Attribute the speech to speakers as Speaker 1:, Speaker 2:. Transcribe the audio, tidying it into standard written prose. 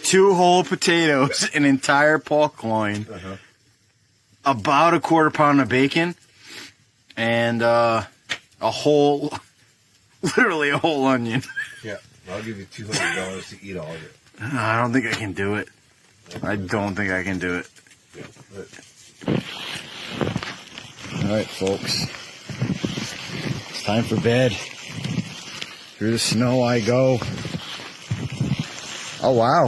Speaker 1: 2 whole potatoes, an entire pork loin, about a 1/4 pound of bacon, and a whole, literally a whole onion.
Speaker 2: Yeah, I'll give you $200 to eat all of it.
Speaker 1: I don't think I can do it. I don't think I can do it.
Speaker 2: Yeah, but...
Speaker 1: All right, folks. It's time for bed. Through the snow I go. Oh, wow.